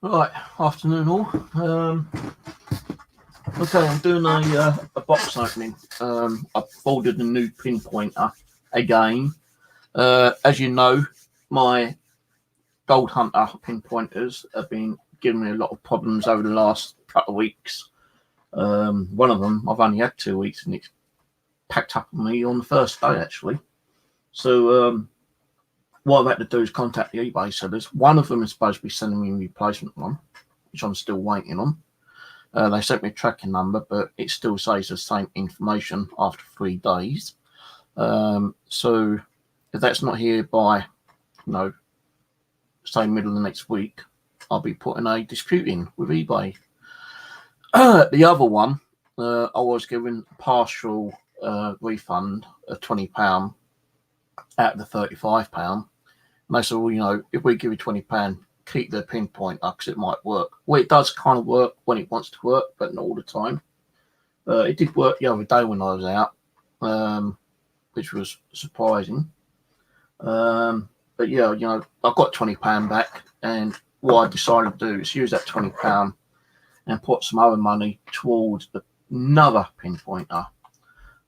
Right, afternoon all. Okay, I'm doing a box opening. I've ordered a new pinpointer again. As you know, my Gold Hunter pinpointers have been giving me a lot of problems over the last couple of weeks. One of them I've only had 2 weeks, and it's packed up on me on the first day actually. So what I've had to do is contact the eBay sellers. One of them is supposed to be sending me a replacement one, which I'm still waiting on. They sent me a tracking number, but it still says the same information after 3 days. So if that's not here by, say middle of the next week, I'll be putting a dispute in with eBay. The other one, I was given a partial refund of £20 out of the £35. And they said, well, if we give you £20, keep the pinpointer because it might work. Well, it does kind of work when it wants to work, but not all the time. It did work the other day when I was out, which was surprising. But yeah, I got £20 back, and what I decided to do is use that £20 and put some other money towards another pinpointer.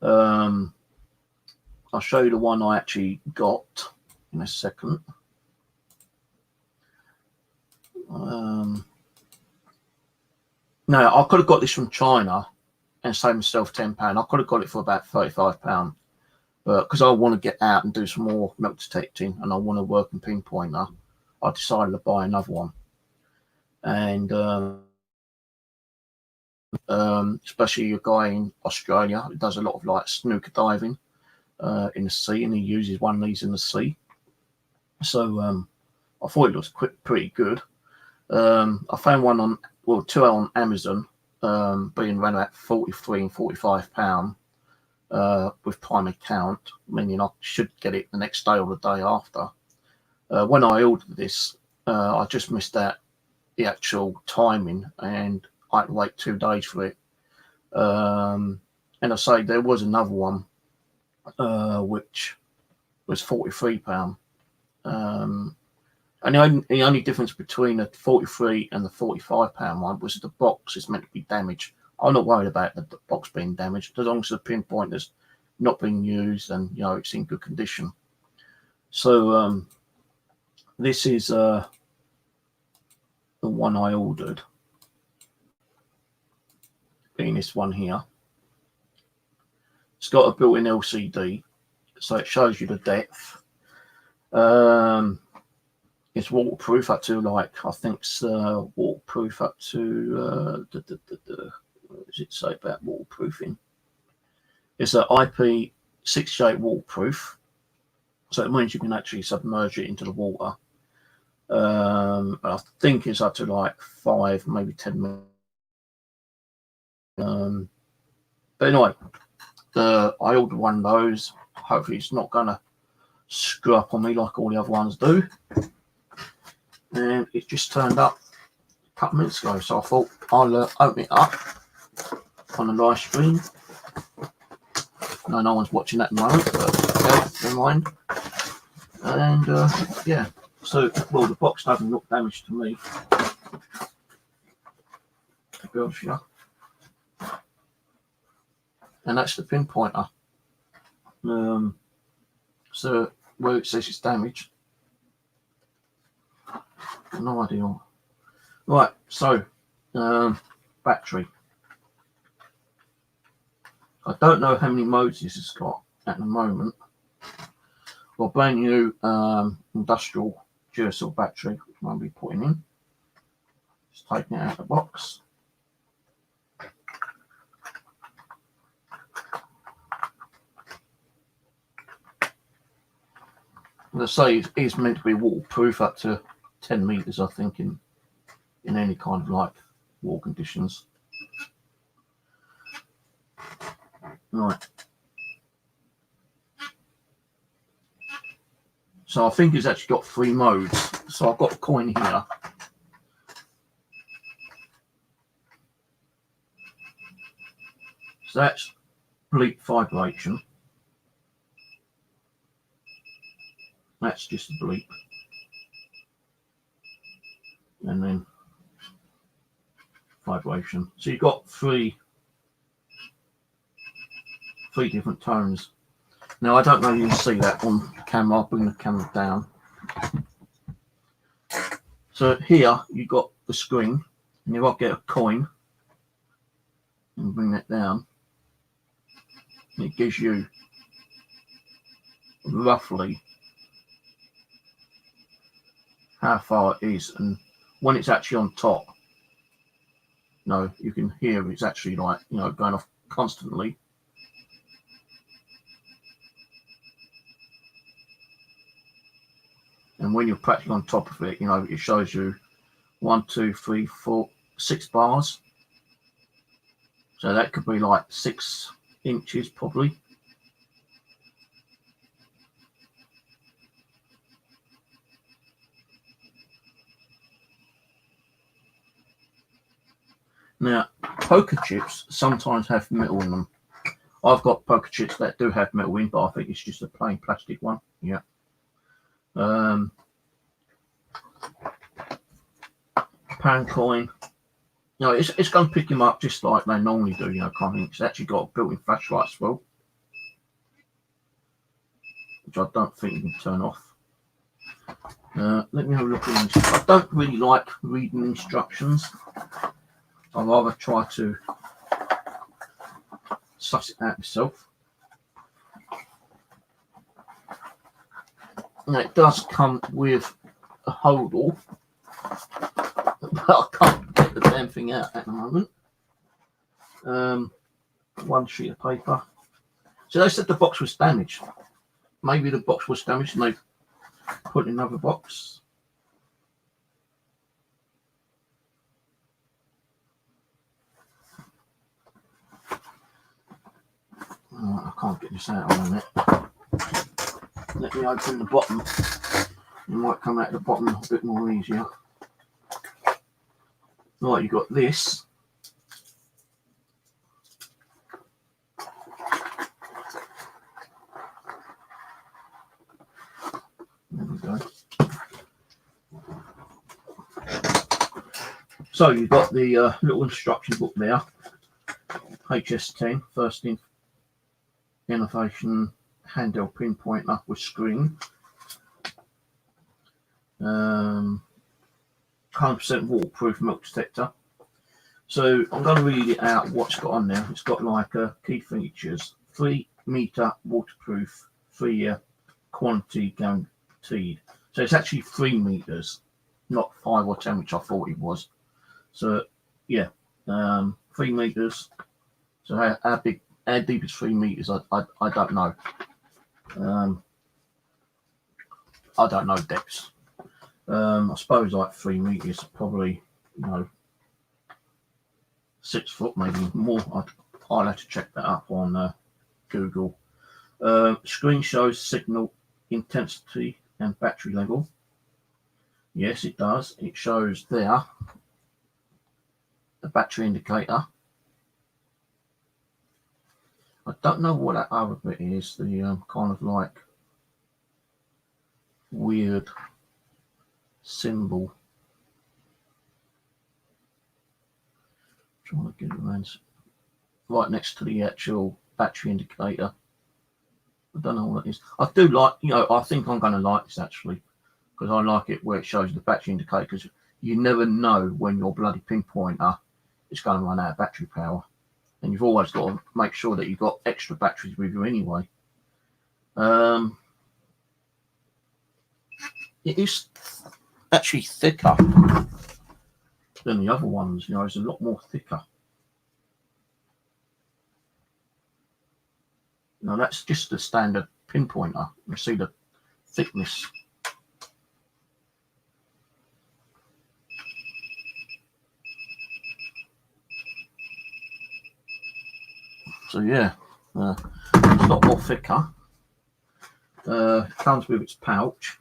I'll show you the one I actually got in a second. Now, I could have got this from China and saved myself £10. I could have got it for about £35. But because I want to get out and do some more milk detecting and I want to work in pinpointer, I decided to buy another one. And especially a guy in Australia who does a lot of like snooker diving in the sea, and he uses one of these in the sea. So I thought it was pretty good. I found two on Amazon, being around about £43 and £45 with Prime account, meaning I should get it the next day or the day after. When I ordered this, I just missed out the actual timing, and I had to wait 2 days for it. And I say there was another one which was £43. And the only difference between the £43 and the £45 one was the box is meant to be damaged. I'm not worried about the box being damaged as long as the pinpointer's not being used and it's in good condition. So this is the one I ordered, being this one here. It's got a built-in LCD, so it shows you the depth. It's waterproof up to I think it's waterproof up to what does it say about waterproofing? It's an IP68 waterproof, so it means you can actually submerge it into the water. I think it's up to 5, maybe 10 minutes. But anyway, I ordered one of those. Hopefully it's not gonna screw up on me like all the other ones do. And it just turned up a couple of minutes ago, so I thought I'll open it up on the live stream. No one's watching at the moment, but okay, never mind. And yeah, so the box doesn't look damaged to me, to be honest with you. And that's the pinpointer. So where it says it's damaged, no idea. Right, so battery. I don't know how many modes this has got at the moment. Well, brand new industrial Duracell battery, which I'll be putting in. Just taking it out of the box. As I say, it's meant to be waterproof up to 10 meters, I think, in any kind of water conditions. Right. So I think it's actually got 3 modes. So I've got a coin here. So that's bleep vibration. That's just a bleep. And then vibration. So you've got three different tones. Now I don't know if you can see that on camera. I'll bring the camera down. So here you've got the screen, and if I get a coin and bring that down, it gives you roughly how far it is, and when it's actually on top, you can hear it's actually like, going off constantly. And when you're practically on top of it, it shows you 1, 2, 3, 4, 6 bars. So that could be like 6 inches probably. Now, poker chips sometimes have metal in them. I've got poker chips that do have metal in, but I think it's just a plain plastic one. Yeah. Pound coin. It's going to pick him up just like they normally do, kind of thing. It's actually got a built-in flashlight as well, which I don't think you can turn off. Let me have a look at these. I don't really like reading instructions. I'd rather try to suss it out myself. Now it does come with a hold-all, but I can't get the damn thing out at the moment. One sheet of paper. So they said the box was damaged. Maybe the box was damaged and they put in another box. I can't get this out on it. Let me open the bottom. It might come out the bottom a bit more easier. Right, you've got this. There we go. So you've got the little instruction book there. HS-10, first in innovation handheld pinpointer with screen. 100% waterproof milk detector. So I'm going to read it out what it's got on there. It's got like key features: 3 meter waterproof, 3-year quantity guaranteed. So it's actually 3 meters, not 5 or 10, which I thought it was. So yeah, 3 meters. So how deep is 3 meters? I don't know. I don't know depths. I suppose like 3 meters, probably 6 foot, maybe more. I'll have to check that up on Google. Screen shows signal intensity and battery level. Yes, it does. It shows there the battery indicator. I don't know what that other bit is. The kind of like weird symbol. Trying to get it around right next to the actual battery indicator. I don't know what it is. I do like, I think I'm going to like this actually, because I like it where it shows the battery indicator, because you never know when your bloody pinpointer is going to run out of battery power. And you've always got to make sure that you've got extra batteries with you anyway. It is actually thicker than the other ones. It's a lot more thicker. Now that's just the standard pinpointer. You see the thickness. So yeah, it's a lot more thicker. Comes with its pouch.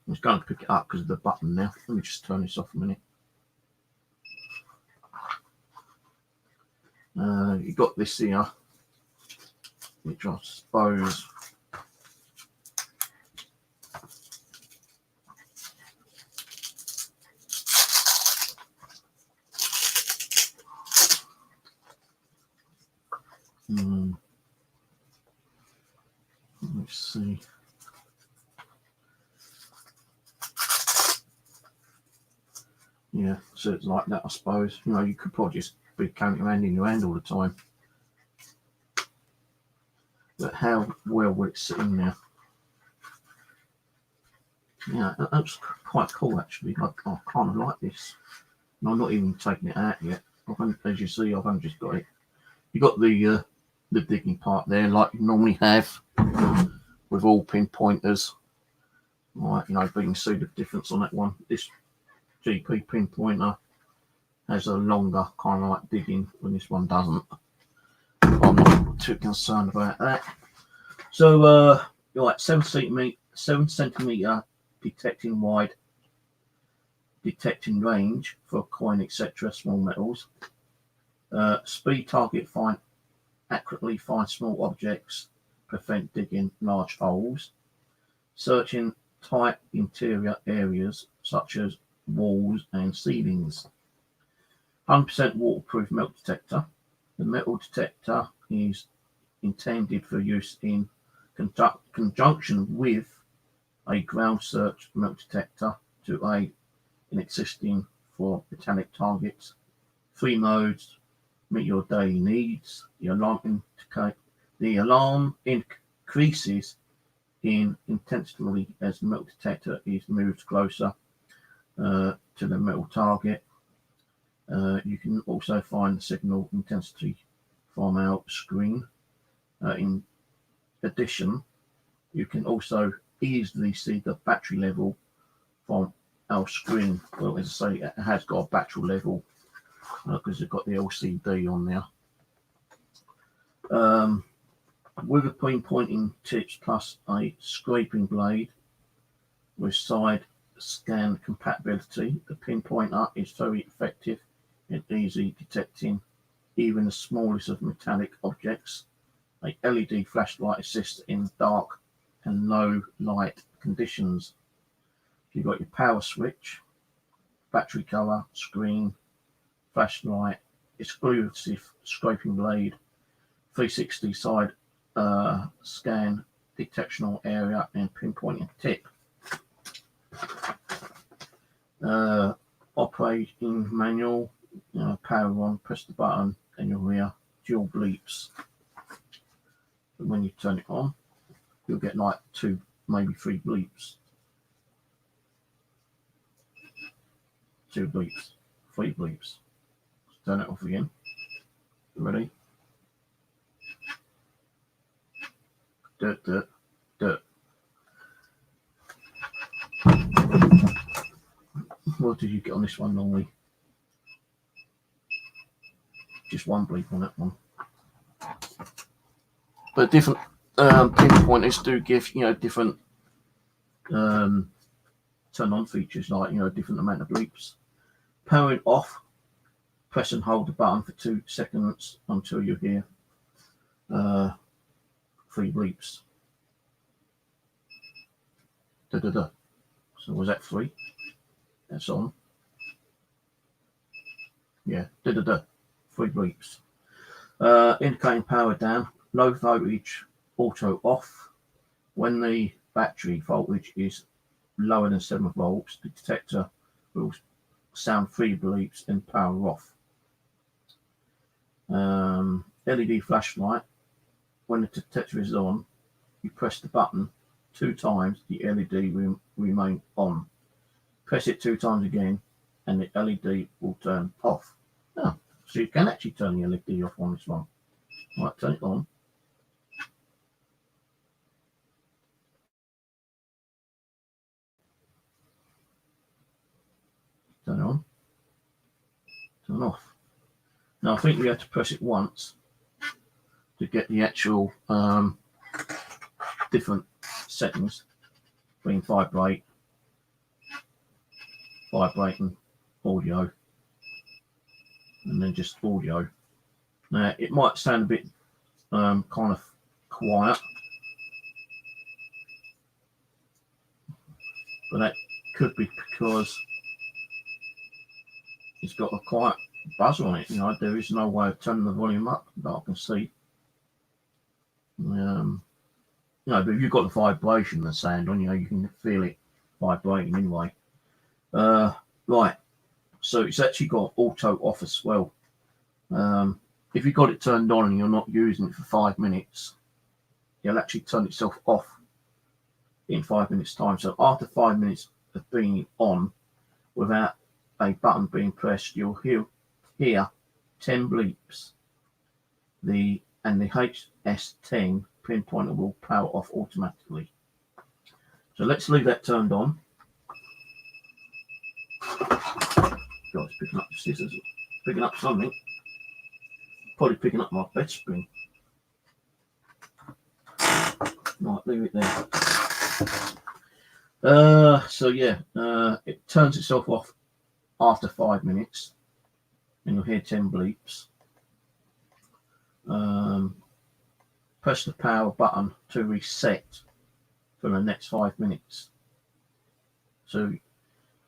I'm just going to pick it up because of the button now. Let me just turn this off a minute. You got this here, which I suppose see. Yeah, so it's like that, I suppose. You know, you could probably just be carrying around in your hand all the time. But how well will it sit in there? Yeah, that's quite cool actually. I kind of like this. And I'm not even taking it out yet. As you see, I've only just got it. You got the digging part there, like you normally have with all pinpointers. Right, you know, but you can see the difference on that one. This GP pinpointer has a longer kind of like digging when this one doesn't. I'm not too concerned about that. So, you're like 7 centimeter detecting wide, detecting range for coin, etc., small metals. Speed target accurately find small objects, prevent digging large holes. Searching tight interior areas such as walls and ceilings. 100% waterproof metal detector. The metal detector is intended for use in conjunction with a ground search metal detector to aid in existing for metallic targets. 3 modes meet your daily needs. The alarm increases in intensity as the metal detector is moved closer to the metal target. You can also find the signal intensity from our screen. In addition, you can also easily see the battery level from our screen. Well, as I say, it has got a battery level because it's got the LCD on there. With a pinpointing tips plus a scraping blade with side scan compatibility, the pinpointer is very effective in easy detecting even the smallest of metallic objects. A LED flashlight assists in dark and low light conditions. You've got your power switch, battery cover, screen, flashlight, exclusive scraping blade, 360 side scan detectional area, and pinpointing tip. Operating manual, power on, press the button, and you'll hear dual bleeps. And when you turn it on, you'll get like 2, maybe 3 bleeps. 2 bleeps, 3 bleeps. Turn it off again. Ready? Dirt, dirt, dirt. What did you get on this one normally? Just 1 bleep on that one. But different pinpointers do give, different turn on features, like, different amount of bleeps. Powering off, press and hold the button for 2 seconds until you hear 3 bleeps. Da da da. So was that 3? That's on. Yeah, da da da. 3 bleeps. Indicating power down. Low voltage auto off. When the battery voltage is lower than 7 volts, the detector will sound 3 bleeps and power off. LED flashlight. When the detector is on, you press the button 2 times, the LED will remain on. Press it 2 times again, and the LED will turn off. Oh, so you can actually turn the LED off on this one. Right, turn it on. Turn it on. Turn off. Now I think we have to press it once to get the actual different settings between vibrate and audio, and then just audio. Now it might sound a bit kind of quiet, but that could be because it's got a quiet buzz on it. There is no way of turning the volume up that I can see. but if you've got the vibration of the sound on, you can feel it vibrating anyway. Right, so it's actually got auto off as well. If you've got it turned on and you're not using it for 5 minutes, it'll actually turn itself off in 5 minutes time. So after 5 minutes of being on without a button being pressed, you'll hear 10 bleeps. The HS-10 pinpointer will power off automatically. So let's leave that turned on. God, it's picking up the scissors, picking up something. Probably picking up my bed spring. Right, leave it there. So yeah, it turns itself off after 5 minutes, and you'll hear 10 bleeps. Press the power button to reset for the next 5 minutes. So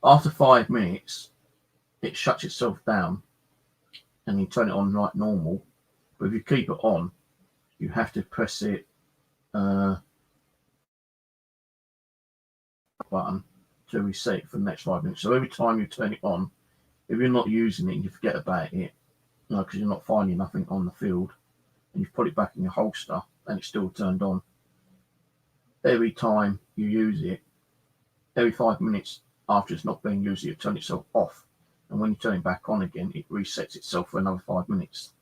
after 5 minutes, it shuts itself down, and you turn it on like normal. But if you keep it on, you have to press it button to reset it for the next 5 minutes. So every time you turn it on, if you're not using it and you forget about it, because you're not finding nothing on the field, and you've put it back in your holster and it's still turned on, every time you use it, every 5 minutes after it's not being used, it turns itself off. And when you turn it back on again, it resets itself for another 5 minutes.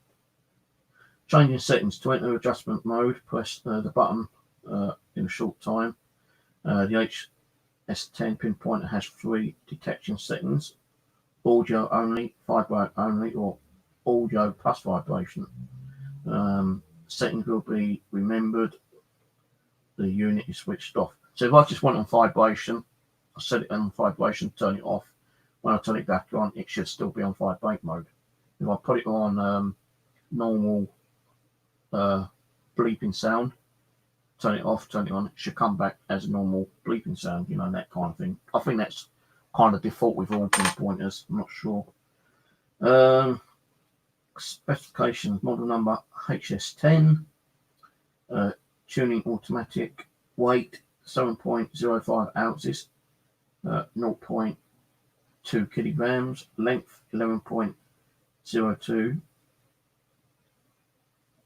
Changing settings. To enter adjustment mode, press the button in a short time. The HS-10 pinpointer has 3 detection settings: audio only, vibrate only, or audio plus vibration. Settings will be remembered. The unit is switched off. So if I just went on vibration, I set it on vibration, turn it off. When I turn it back on, it should still be on vibrate mode. If I put it on normal bleeping sound, turn it off, turn it on, it should come back as a normal bleeping sound, that kind of thing. I think that's kind of default with all pinpointers. I'm not sure. Specifications: model number HS-10, tuning automatic, weight 7.05 ounces, 0.2 kilograms, length 11.02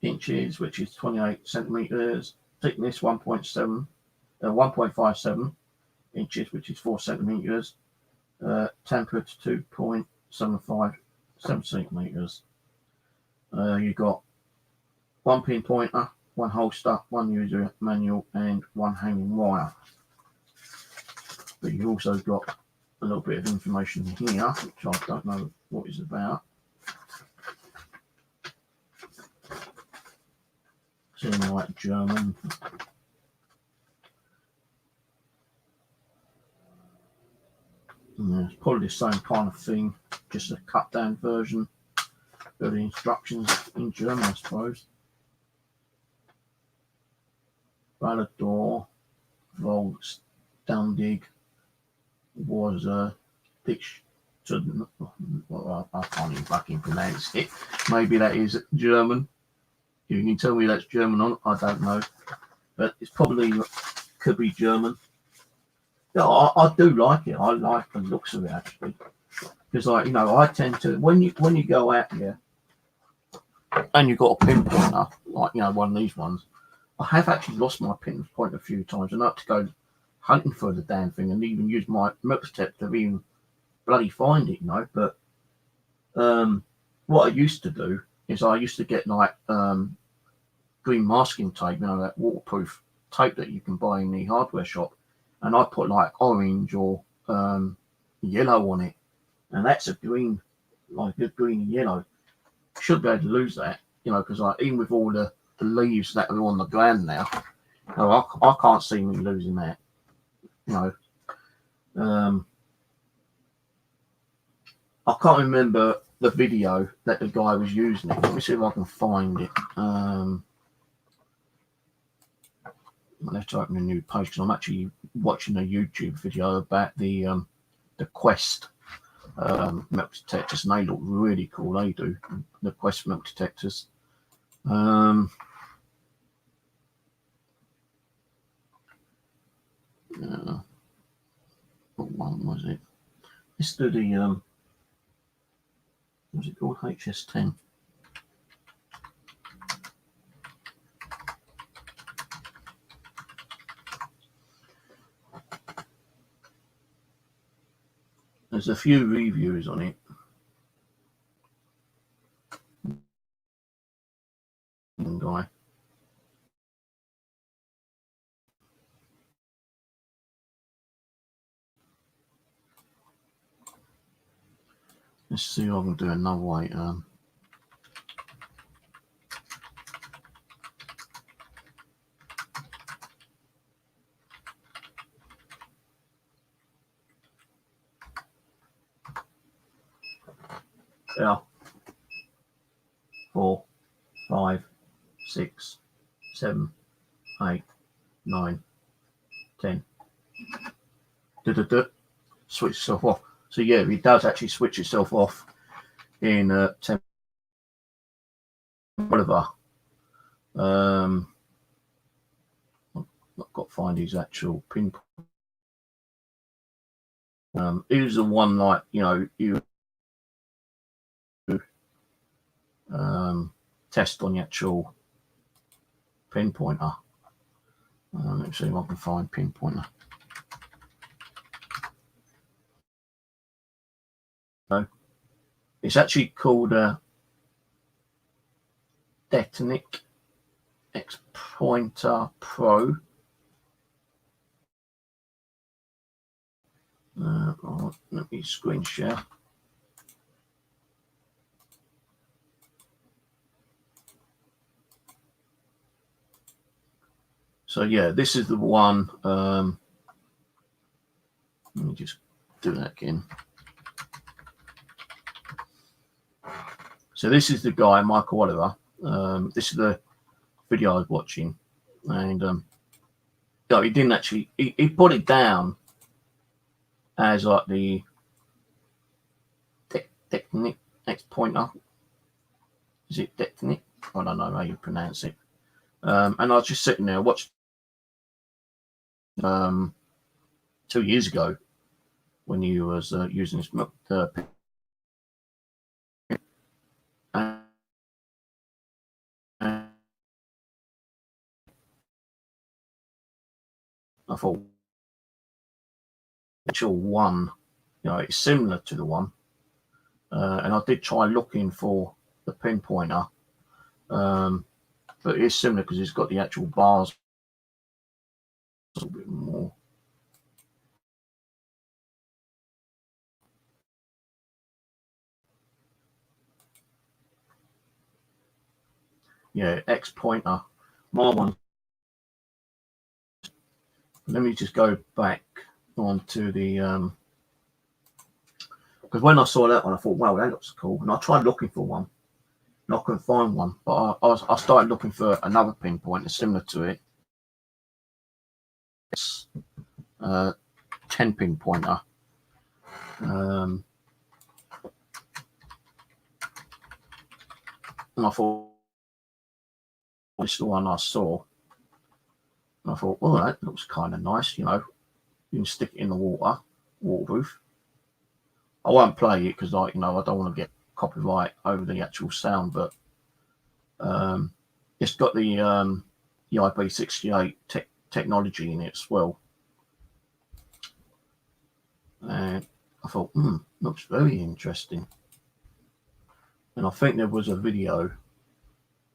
inches, which is 28 centimeters, thickness 1.57 inches, which is 4 centimeters, tempered 2.75 centimeters. You've got 1 pinpointer, 1 holster, 1 user manual, and 1 hanging wire. But you've also got a little bit of information here, which I don't know what it's about. It's in like German. Yeah, it's probably the same kind of thing, just a cut down version of the instructions in German, I suppose. Validor, Vollständig was pitched to, well, I can't even fucking pronounce it. Maybe that is German. If you can tell me that's German on, I don't know. But it's probably could be German. Yeah, I do like it. I like the looks of it actually. Because I tend to when you go out there and you've got a pinpointer, like one of these ones, I have actually lost my pinpoint a few times, and I had to go hunting for the damn thing and even use my milk detector to even bloody find it, But what I used to do is I used to get like green masking tape, that waterproof tape that you can buy in the hardware shop, and I put like orange or yellow on it, and that's a green, like a green and yellow. Should be able to lose that, because even with all the leaves that are on the ground now, I can't see me losing that. I can't remember the video that the guy was using it. Let me see if I can find it. I'll have to open a new page because I'm actually watching a YouTube video about the Quest milk detectors, and they look really cool. They do, the Quest milk detectors. was it? Let's do the what's it called? HS-10. There's a few reviews on it. Guy. Let's see if I can do another way. Yeah. 4, 5, 6, 7, 8, 9, 10. Switch itself off. So yeah, it does actually switch itself off in 10. Oliver. I've got to find his actual pin. He was the one, like, you know, you test on the actual pinpointer. Let's see if I can find pinpointer. No, it's actually called Detonic X Pointer Pro. Right, let me screen share. So yeah, this is the one. Let me just do that again. So this is the guy, Michael Oliver. This is the video I was watching, and no, he didn't actually. He put it down as like the Detonic X Pointer. Is it Detonic? I don't know how you pronounce it. And I was just sitting there watching 2 years ago when he was using this I thought, actual one, you know, it's similar to the one, and I did try looking for the pinpointer, but it's similar because it's got the actual bars a little bit more. Yeah, X pointer. My one. Let me just go back onto the because when I saw that one, I thought, wow, that looks cool, and I tried looking for one, and I couldn't find one. But I started looking for another pinpointer similar to it. It's 10 pinpointer. And I thought, this is the one I saw. And I thought, well, that looks kind of nice, you know. You can stick it in the waterproof. I won't play it because, like, you know, I don't want to get copyright over the actual sound, but it's got the IP68 technology in it as well. And I thought, looks very interesting. And I think there was a video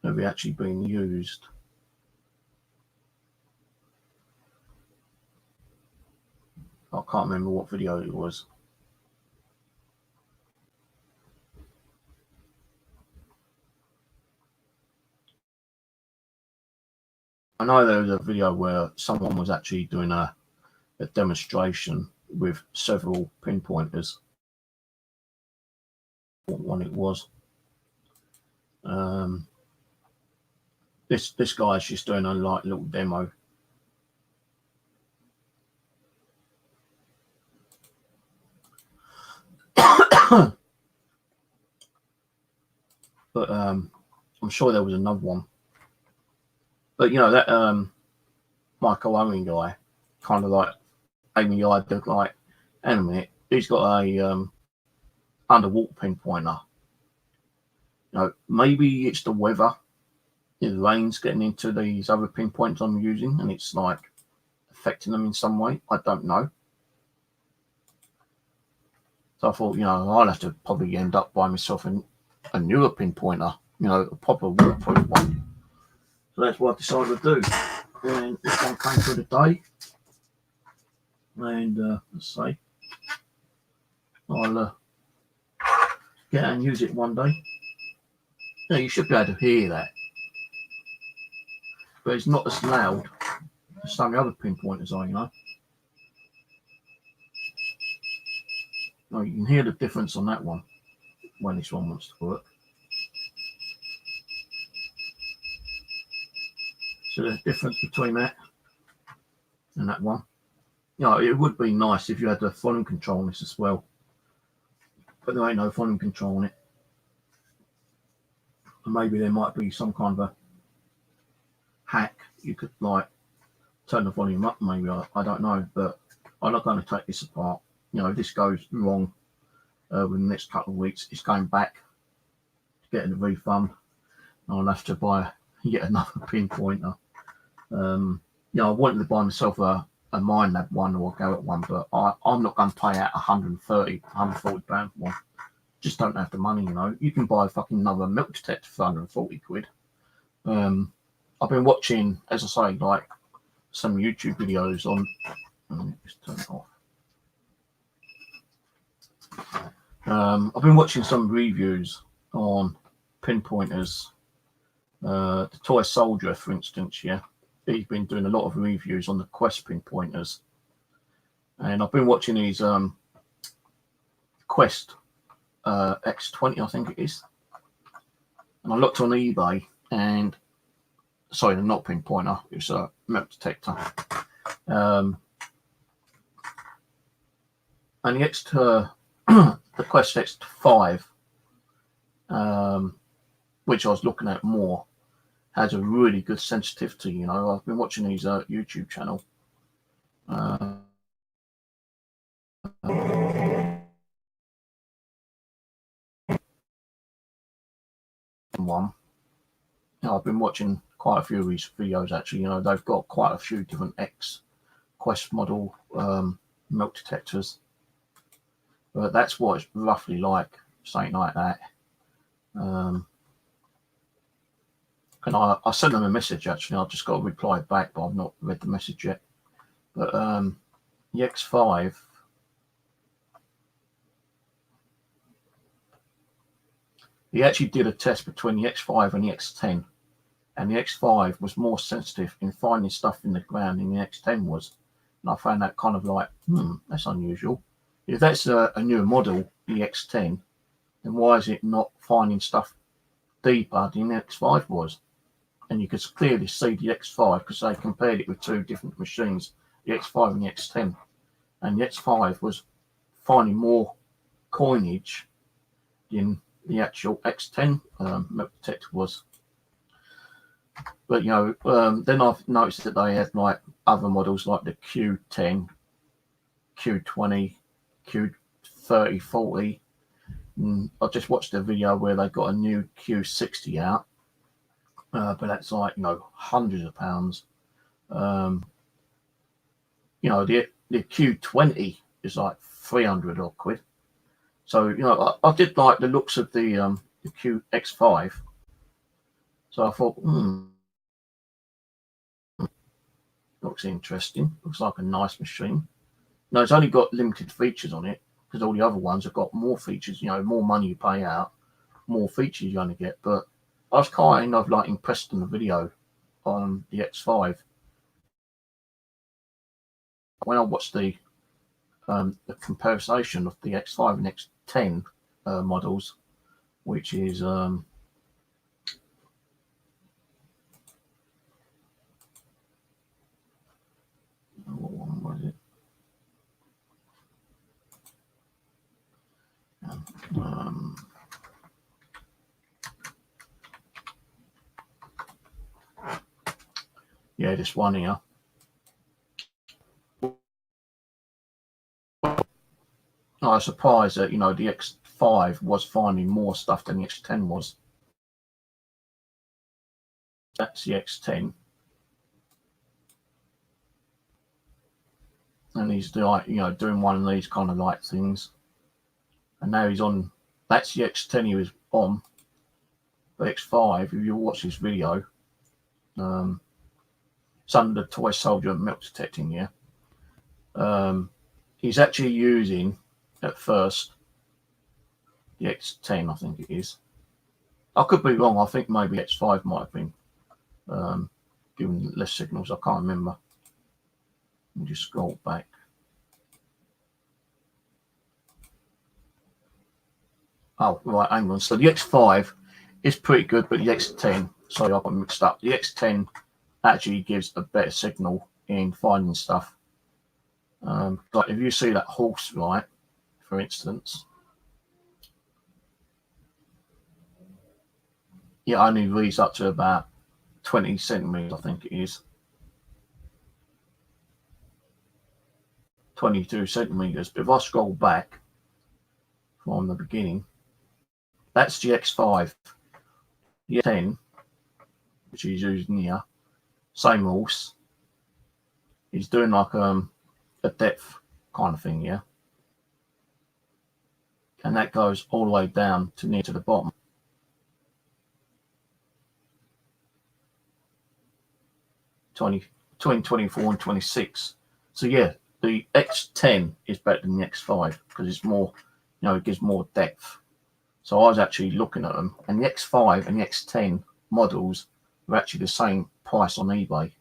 of it actually being used. I can't remember what video it was. I know there was a video where someone was actually doing a demonstration with several pinpointers. What one it was. This guy's just doing a light little demo. But I'm sure there was another one. But you know that Michael Owen guy, kind of like gave me the idea, like hang a minute, he's got a underwater pinpointer. You know, maybe it's the weather. The rain's getting into these other pinpoints I'm using, and it's like affecting them in some way. I don't know. So I thought, you know, I'll have to probably end up buying myself a newer pinpointer, you know, a proper waterproof one. So that's what I decided to do. And this one came through the day. And let's say I'll get out and use it one day. Yeah, you should be able to hear that. But it's not as loud as some of the other pinpointers are, you know. No, you can hear the difference on that one when this one wants to work. So there's a difference between that and that one. You know, it would be nice if you had the volume control on this as well. But there ain't no volume control on it. And maybe there might be some kind of a hack. You could like turn the volume up, maybe. I don't know. But I'm not going to take this apart. You know, if this goes wrong within the next couple of weeks, it's going back to getting a refund. I'll have to buy yet another pinpointer. You know, I wanted to buy myself a Minelab one or a Garrett one, but I'm not going to pay out 130, 140 pounds for one. Just don't have the money, you know. You can buy fucking another milk detector for 140 quid. I've been watching, as I say, like some YouTube videos on. Just turn it off. I've been watching some reviews on pinpointers. The Toy Soldier, for instance, yeah. He's been doing a lot of reviews on the Quest pinpointers. And I've been watching these Quest X20, I think it is. And I looked on eBay and, sorry, they're not pinpointer, it's a milk detector. And the the Quest X5, which I was looking at more, has a really good sensitivity. You know, I've been watching his YouTube channel. One, you know, I've been watching quite a few of his videos actually. You know, they've got quite a few different X Quest model milk detectors, but that's what it's roughly like, something like that. And I sent them a message actually. I've just got a reply back, but I've not read the message yet. But the X5, he actually did a test between the X5 and the X10, and the X5 was more sensitive in finding stuff in the ground than the X10 was. And I found that kind of like, that's unusual. If that's a newer model, the X10, then why is it not finding stuff deeper than the X5 was? And you could clearly see the X5 because they compared it with two different machines, the X5 and the X10. And the X5 was finding more coinage than the actual X10 milk detector was. But, you know, then I've noticed that they had like other models like the Q10, Q20, Q30, 40. I just watched a video where they got a new Q60 out. But that's like, you know, hundreds of pounds. You know, the Q20 is like 300 odd quid. So, you know, I did like the looks of the QX5. So I thought, looks interesting. Looks like a nice machine. No, it's only got limited features on it because all the other ones have got more features. You know, more money you pay out, more features you're going to get. But I was kind of like impressed in the video on the X5. When I watched the comparison of the X5 and X10 models, which is what one was it? Yeah, this one here. I was surprised that, you know, the X5 was finding more stuff than the X10 was. That's the X10. And he's like, you know, doing one of these kind of like things. And now he's on, that's the X10 he was on. The X5, if you watch this video, it's under the toy soldier milk detecting, yeah. He's actually using, at first, the X10, I think it is. I could be wrong, I think maybe X5 might have been given less signals, I can't remember. Let me just scroll back. Oh, right, hang on. So the X5 is pretty good, but the X10, sorry, I got mixed up. The X10 actually gives a better signal in finding stuff. Like if you see that horse, right, for instance, it only reads up to about 20 centimeters, I think it is. 22 centimeters. But if I scroll back from the beginning, that's the X5. The X10, which he's using here, same horse. He's doing like a depth kind of thing, yeah. And that goes all the way down to near to the bottom. Between 24 and 26. So yeah, the X10 is better than the X5 because it's more, you know, it gives more depth. So I was actually looking at them, and the X5 and the X10 models are actually the same price on eBay,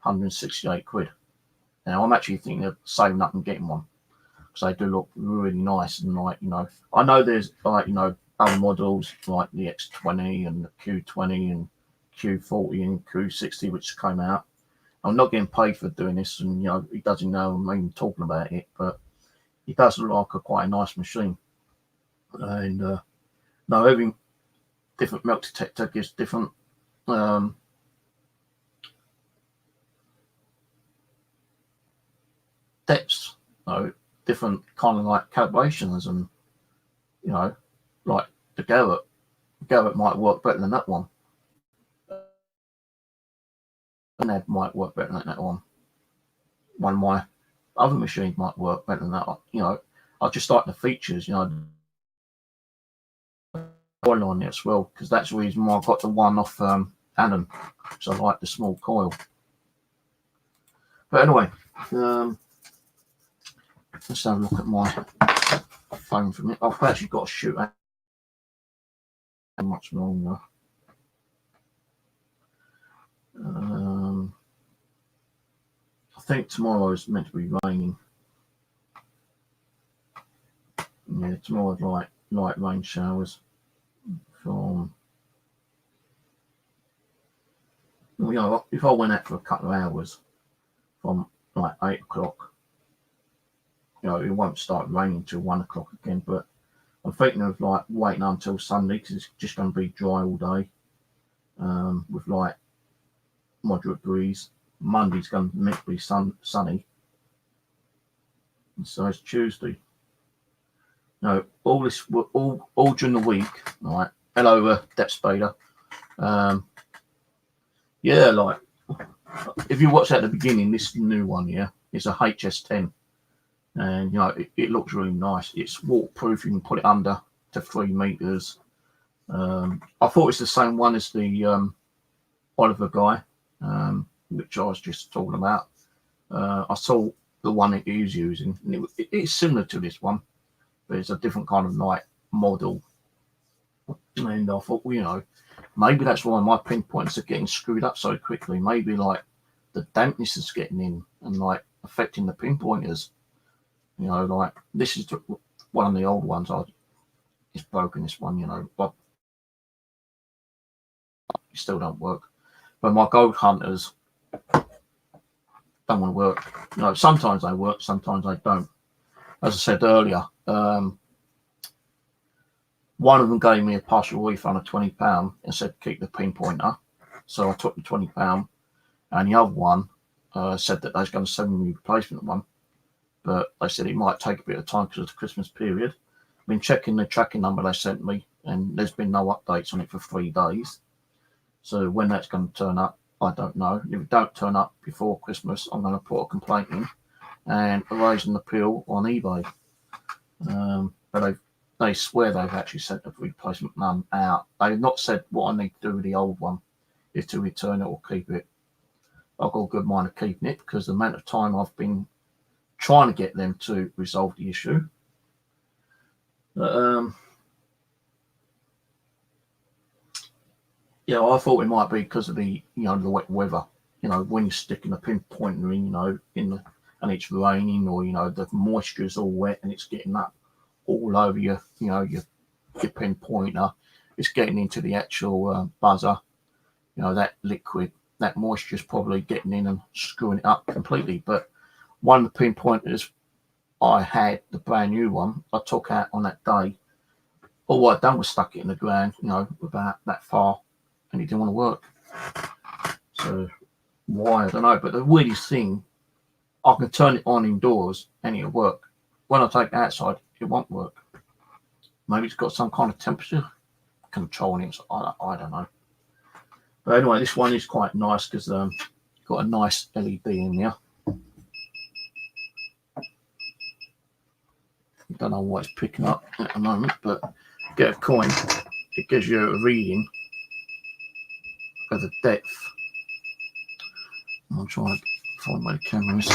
168 quid. Now I'm actually thinking of saving up and getting one because they do look really nice. And like, you know, I know there's like, you know, other models like the X20 and the Q20 and Q40 and Q60 which came out. I'm not getting paid for doing this, and you know, he doesn't know I'm even talking about it, but it does look like quite a nice machine. And no, every different milk detector gives different depths, you know, different kind of like calibrations, and you know, like the Garrett might work better than that one. And that might work better than that one. One of my other machines might work better than that. You know, I just like the features, you know, coil on it as well, because that's the reason why I got the one off Alan, because I like the small coil. But anyway, let's have a look at my phone for a minute. I've actually got to shoot out much longer. I think tomorrow is meant to be raining. Yeah, tomorrow's light rain showers from, you know, if I went out for a couple of hours from like 8 o'clock, you know, it won't start raining until 1 o'clock again. But I'm thinking of like waiting until Sunday because it's just going to be dry all day with like moderate breeze. Monday's going to meant to be sunny. And so it's Tuesday. No, all this, all during the week, right? Hello, Depth Spader. Yeah, like if you watch at the beginning, this new one here is a HS-10, and you know it looks really nice. It's waterproof. You can put it under to 3 meters. I thought it's the same one as the Oliver guy, which I was just talking about. I saw the one that he was using, and it's similar to this one, but it's a different kind of like model. And I thought, well, you know, maybe that's why my pinpoints are getting screwed up so quickly. Maybe like the dampness is getting in and like affecting the pinpointers. You know, like this is one of the old ones. It's broken, this one, you know, but it still don't work. But my gold hunters don't want to work. You know, sometimes they work, sometimes they don't. As I said earlier, one of them gave me a partial refund of £20 and said keep the pinpointer. So I took the £20, and the other one said that they was going to send me a replacement one. but they said it might take a bit of time because of the Christmas period. I've been checking the tracking number they sent me, and there's been no updates on it for 3 days. So when that's going to turn up, I don't know. If it don't turn up before Christmas, I'm going to put a complaint in and raise an appeal on eBay. But they swear they've actually sent the replacement none out. They've not said what I need to do with the old one, is to return it or keep it. I've got a good mind of keeping it because the amount of time I've been trying to get them to resolve the issue. Yeah, I thought it might be because of the the wet weather. When you're sticking a pinpointer in, and it's raining, or the moisture is all wet and it's getting up all over your pinpointer. It's getting into the actual buzzer. That liquid, that moisture is probably getting in and screwing it up completely. But one of the pinpointers I had, the brand new one, I took out on that day. All I'd done was stuck it in the ground, about that far, and it didn't want to work. So why, I don't know. But the weirdest thing, I can turn it on indoors and it'll work. When I take it outside, it won't work. Maybe it's got some kind of temperature control in it. So I don't know. But anyway, this one is quite nice because got a nice LED in there. I don't know what it's picking up at the moment, but get a coin, it gives you a reading of the depth. I'll try and find my cameras.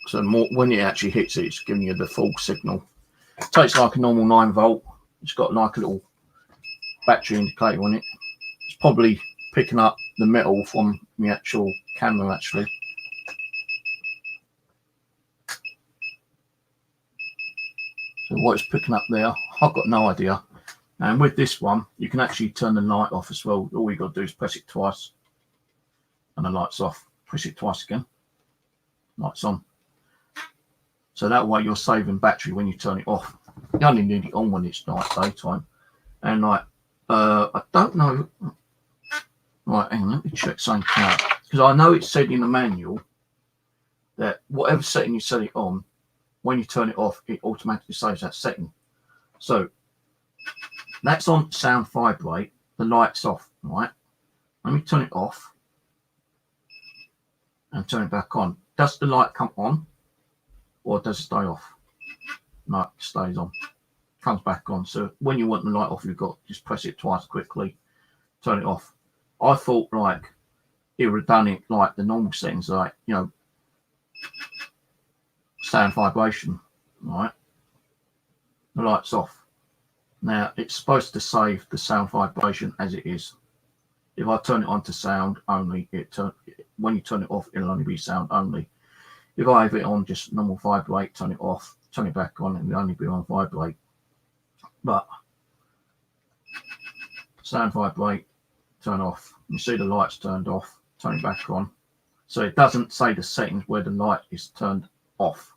So when it actually hits it, it's giving you the full signal. It takes like a normal 9-volt. It's got like a little battery indicator on it. It's probably picking up the metal from the actual camera actually. So what it's picking up there, I've got no idea. And with this one, you can actually turn the light off as well. All you got to do is press it twice and the light's off. Press it twice again, light's on. So that way you're saving battery when you turn it off. You only need it on when it's daytime. And I don't know. Right, hang on, let me check something out. Because I know it said in the manual that whatever setting you set it on, when you turn it off, it automatically saves that setting. So that's on sound vibrate, the light's off, right? Let me turn it off and turn it back on. Does the light come on or does it stay off? No, it stays on. Comes back on. So when you want the light off, you've got to just press it twice quickly, turn it off. I thought like it would have done it like the normal settings, like sound vibration, right? The light's off. Now it's supposed to save the sound vibration as it is. If I turn it on to sound only, when you turn it off, it'll only be sound only. If I have it on just normal vibrate, turn it off, turn it back on, it'll only be on vibrate. But sound vibrate, turn off. You see the lights turned off, turn it back on. So it doesn't say the settings where the light is turned off,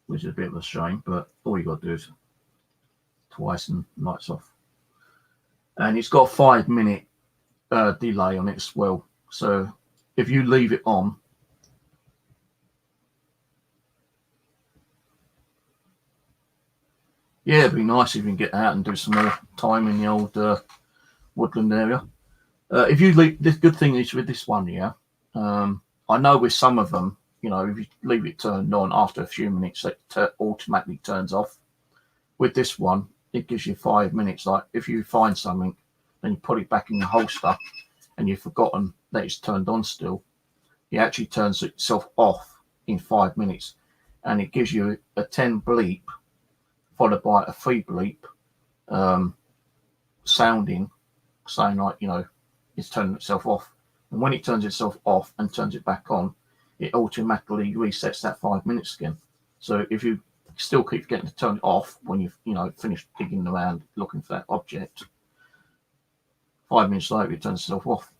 which is a bit of a shame, but all you got to do is twice and lights off. And it's got a 5-minute delay on it as well. So if you leave it on, yeah, it'd be nice if you can get out and do some more time in the old woodland area. If you leave, the good thing is with this one here, I know with some of them, if you leave it turned on after a few minutes, it automatically turns off. With this one, it gives you 5 minutes. Like if you find something, then you put it back in the holster and you've forgotten that it's turned on still, it actually turns itself off in 5 minutes. And it gives you a 10 bleep followed by a 3 bleep sounding, saying like, it's turning itself off. And when it turns itself off and turns it back on, it automatically resets that 5 minutes again. So if you still keep getting to turn it off when you've finished digging around looking for that object, 5 minutes later it turns itself off.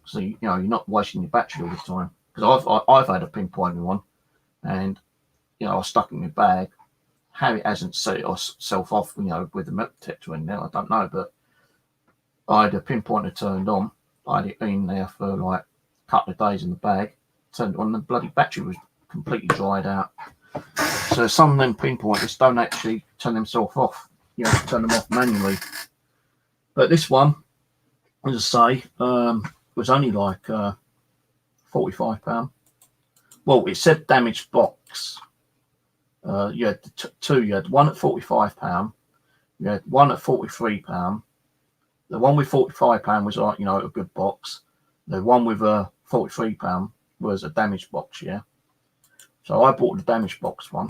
So you're not wasting your battery all the time. Because I've had a pinpointing one, and I stuck it in my bag. How it hasn't set itself off, with the metal detector in there, I don't know. But I had a pinpointer turned on. I had it in there for like a couple of days in the bag. Turned it on, the bloody battery was completely dried out. So some of them pinpointers don't actually turn themselves off. You have to turn them off manually. But this one, as I say, was only like £45. Well, it said damaged box. You had two. You had one at £45. You had one at £43. The one with £45 was like, a good box. The one with £43 was a damaged box, yeah. So I bought the damaged box one,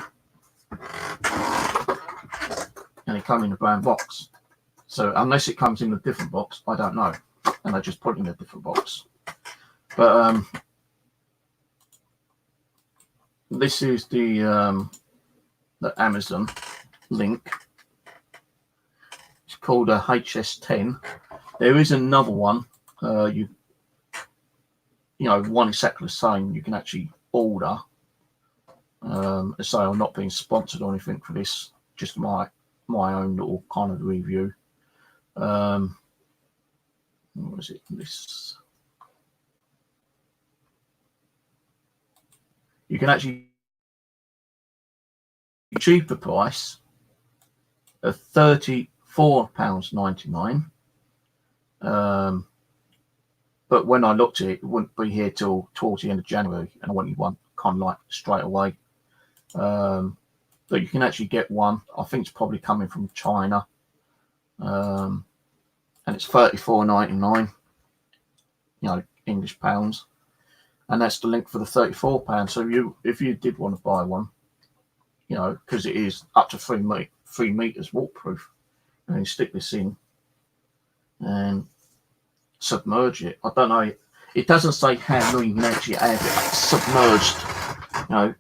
and it came in a brown box. So unless it comes in a different box, I don't know. And I just put it in a different box. But this is the Amazon link. It's called a HS-10. There is another one. One exactly the same. You can actually order. So I'm not being sponsored or anything for this. Just my own little kind of review. What was it? This. You can actually cheaper price of £34.99. But when I looked at it, it wouldn't be here till towards the end of January, and I wanted one kind of like straight away. But you can actually get one. I think it's probably coming from China, and it's £34.99. English pounds, and that's the link for the £34. So if you did want to buy one, because it is up to 3 meters waterproof, and you stick this in and submerge it. I don't know. It doesn't say how long you can actually have it submerged.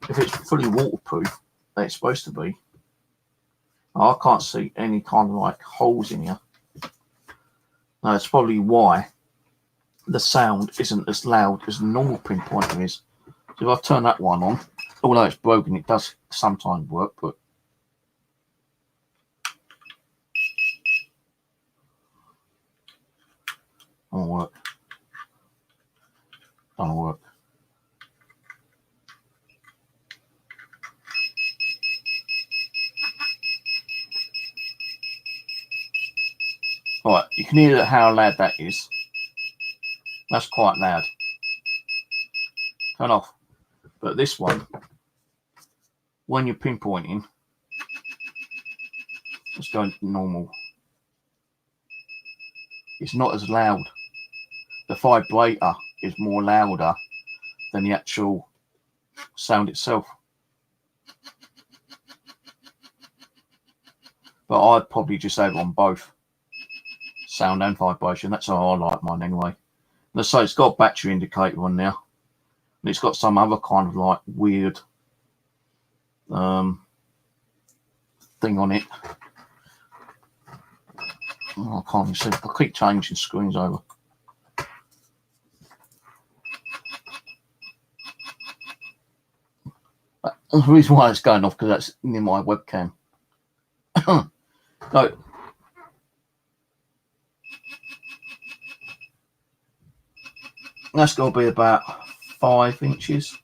If it's fully waterproof, it's supposed to be. I can't see any kind of like holes in here. That's probably why the sound isn't as loud as the normal pinpointer is. So if I turn that one on, although it's broken, it does sometimes work, but don't work. Don't work. Right, you can hear how loud that is. That's quite loud. Turn off. But this one, when you're pinpointing, let's go into normal. It's not as loud. The vibrator is more louder than the actual sound itself. But I'd probably just have it on both sound and vibration. That's how I like mine anyway. Let's say it's got a battery indicator on there, and it's got some other kind of like weird thing on it. I can't even see. I keep changing screens over. The reason why it's going off because that's near my webcam. So that's got to be about 5 inches,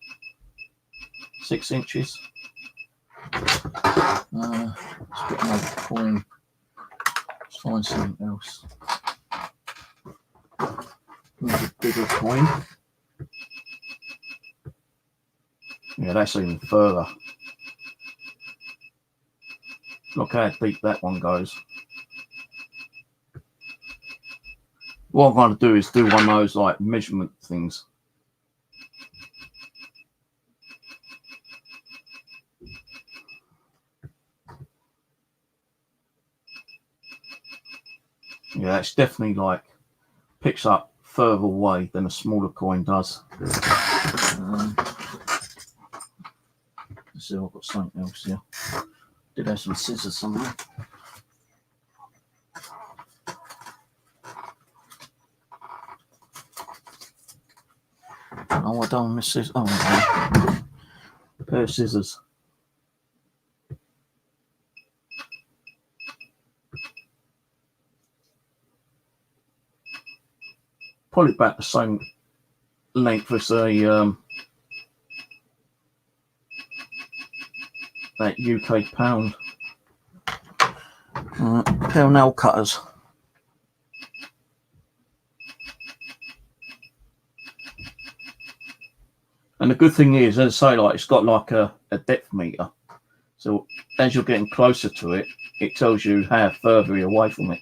6 inches. Let's get another coin. Let's find something else. Here's a bigger coin. Yeah, that's even further. Look how deep that one goes. What I'm going to do is do one of those like measurement things. Yeah, it's definitely like picks up further away than a smaller coin does. Let's see, I've got something else here. Did have some scissors somewhere. Oh, I don't miss scissors. Oh, no. A pair of scissors. probably about the same length as a that UK pound. Pair of nail cutters. And the good thing is, as I say, like it's got like a depth meter. So as you're getting closer to it, it tells you how further you're away from it.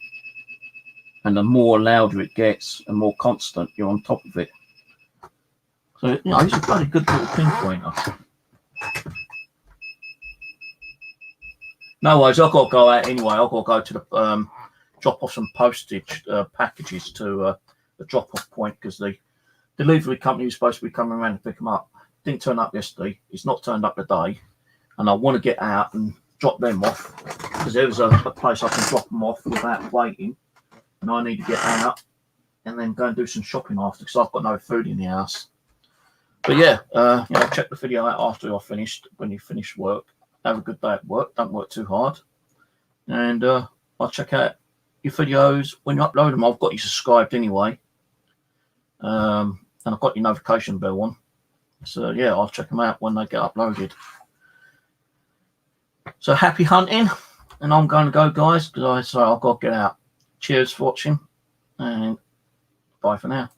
And the more louder it gets, and more constant you're on top of it. So, you know, it's a bloody good little pinpointer. No worries, I've got to go out anyway. I've got to go to the drop off some postage packages to the drop off point because the delivery company was supposed to be coming around to pick them up. Didn't turn up yesterday. It's not turned up today. And I want to get out and drop them off because there's a place I can drop them off without waiting. And I need to get out and then go and do some shopping after because I've got no food in the house. But yeah, you know, check the video out after I finished. When you finish work, have a good day at work. Don't work too hard. And I'll check out your videos when you upload them. I've got you subscribed anyway. And I've got your notification bell on. So yeah, I'll check them out when they get uploaded. So happy hunting. And I'm going to go, guys, because I've got to get out. Cheers for watching. And bye for now.